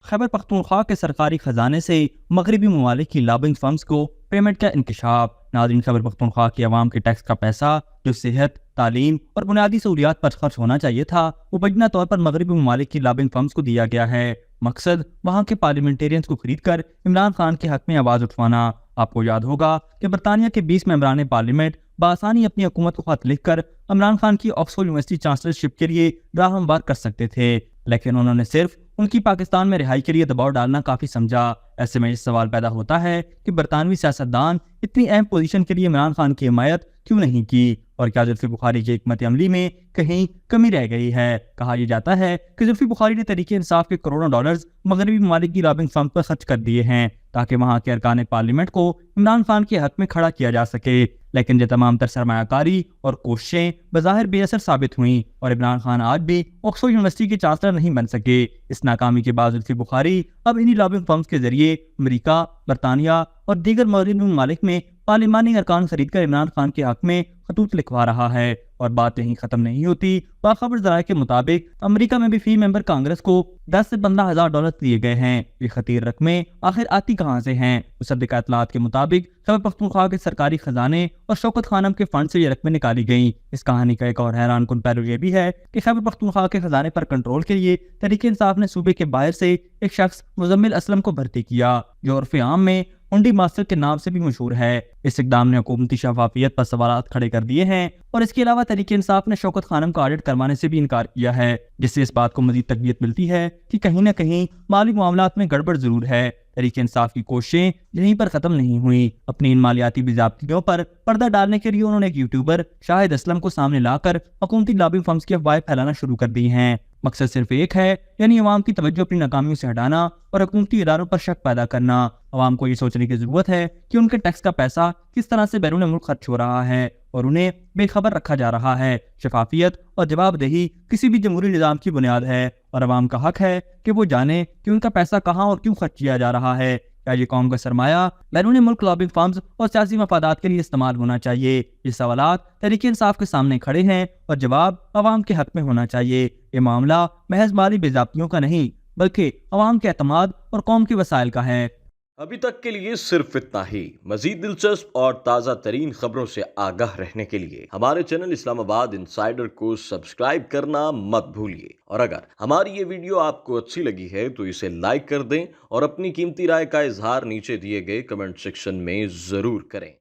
خیبر پختونخوا کے سرکاری خزانے سے مغربی ممالک کی لابنگ فرمز کو پیمنٹ کا انکشاف۔ ناظرین، خیبر پختونخوا کی عوام کے ٹیکس کا پیسہ جو صحت، تعلیم اور بنیادی سہولیات پر خرچ ہونا چاہیے تھا، وہ بجنہ طور پر مغربی ممالک کی لابنگ فرمز کو دیا گیا ہے۔ مقصد وہاں کے پارلیمنٹیرینز کو خرید کر عمران خان کے حق میں آواز اٹھوانا۔ آپ کو یاد ہوگا کہ برطانیہ کے 20 ممبران پارلیمنٹ بآسانی اپنی حکومت کو خط لکھ کر عمران خان کی آکسفورڈ یونیورسٹی چانسلرشپ کے لیے راہ ہموار کر سکتے تھے، لیکن انہوں نے صرف ان کی پاکستان میں رہائی کے لیے دباؤ ڈالنا کافی سمجھا۔ ایسے میں یہ سوال پیدا ہوتا ہے کہ برطانوی سیاستدان اتنی اہم پوزیشن کے لیے عمران خان کی حمایت کیوں نہیں کی، اور کیا زلفی بخاری کی حکمت عملی میں کہیں کمی رہ گئی ہے؟ کہا یہ جاتا ہے کہ زلفی بخاری نے تحریک انصاف کے کروڑوں ڈالرز مغربی ممالک کی لابنگ فرم پر خرچ کر دیے ہیں تاکہ وہاں کے ارکان پارلیمنٹ کو عمران خان کے حق میں کھڑا کیا جا سکے، لیکن یہ تمام تر سرمایہ کاری اور کوششیں بظاہر بے اثر ثابت ہوئیں اور عمران خان آج بھی آکسفورڈ یونیورسٹی کے چانسلر نہیں بن سکے۔ اس ناکامی کے بعد زلفی بخاری اب انہی لابنگ فرمز کے ذریعے امریکہ، برطانیہ اور دیگر مغربی ممالک میں پارلیمانی ارکان خرید کر عمران خان کے حق میں خطوط لکھوا رہا ہے، اور بات یہیں ختم نہیں ہوتی۔ باخبر ذرائع کے مطابق امریکہ میں بھی فی ممبر کانگریس کو 10 سے 15,000 ڈالر دیے گئے ہیں۔ یہ خطیر رقمیں آخر آتی کہاں سے ہیں؟ مصدقہ اطلاعات کے مطابق خیبر پختونخوا کے سرکاری خزانے اور شوکت خانم کے فنڈ سے یہ رقمیں نکالی گئیں۔ اس کہانی کا ایک اور حیران کن پہلو یہ بھی ہے کہ خیبر پختونخوا کے خزانے پر کنٹرول کے لیے تحریک انصاف نے صوبے کے باہر سے ایک شخص مزمل اسلم کو بھرتی کیا، جو عرف عام میں ہنڈی ماسٹر کے نام سے بھی مشہور ہے۔ اس اقدام نے حکومتی شفافیت پر سوالات کھڑے کر دیے ہیں، اور اس کے علاوہ تحریک انصاف نے شوکت خانم کا آڈٹ کروانے سے بھی انکار کیا ہے، جس سے اس بات کو مزید تقویت ملتی ہے کہ کہیں نہ کہیں مالی معاملات میں گڑبڑ ضرور ہے۔ تحریک انصاف کی کوششیں یہیں پر ختم نہیں ہوئیں۔ اپنی ان مالیاتی باضابطگیوں پر پردہ ڈالنے کے لیے انہوں نے ایک یوٹیوبر شاہد اسلم کو سامنے لا کر حکومتی لابنگ فرمز کی افواہیں پھیلانا شروع کر دی ہیں۔ مقصد صرف ایک ہے، یعنی عوام کی توجہ اپنی ناکامیوں سے ہٹانا اور حکومتی اداروں پر شک پیدا کرنا۔ عوام کو یہ سوچنے کی ضرورت ہے کہ ان کے ٹیکس کا پیسہ کس طرح سے بیرون ملک خرچ ہو رہا ہے اور انہیں بے خبر رکھا جا رہا ہے۔ شفافیت اور جواب دہی کسی بھی جمہوری نظام کی بنیاد ہے، اور عوام کا حق ہے کہ وہ جانے کہ ان کا پیسہ کہاں اور کیوں خرچ کیا جا رہا ہے۔ کیا یہ قوم کا سرمایہ بیرون ملک لابنگ فرمز اور سیاسی مفادات کے لیے استعمال ہونا چاہیے؟ یہ سوالات تحریک انصاف کے سامنے کھڑے ہیں، اور جواب عوام کے حق میں ہونا چاہیے۔ یہ معاملہ محض مالی بے ضابطگیوں کا نہیں، بلکہ عوام کے اعتماد اور قوم کے وسائل کا ہے۔ ابھی تک کے لیے صرف اتنا ہی۔ مزید دلچسپ اور تازہ ترین خبروں سے آگاہ رہنے کے لیے ہمارے چینل اسلام آباد انسائیڈر کو سبسکرائب کرنا مت بھولیے، اور اگر ہماری یہ ویڈیو آپ کو اچھی لگی ہے تو اسے لائک کر دیں اور اپنی قیمتی رائے کا اظہار نیچے دیے گئے کمنٹ سیکشن میں ضرور کریں۔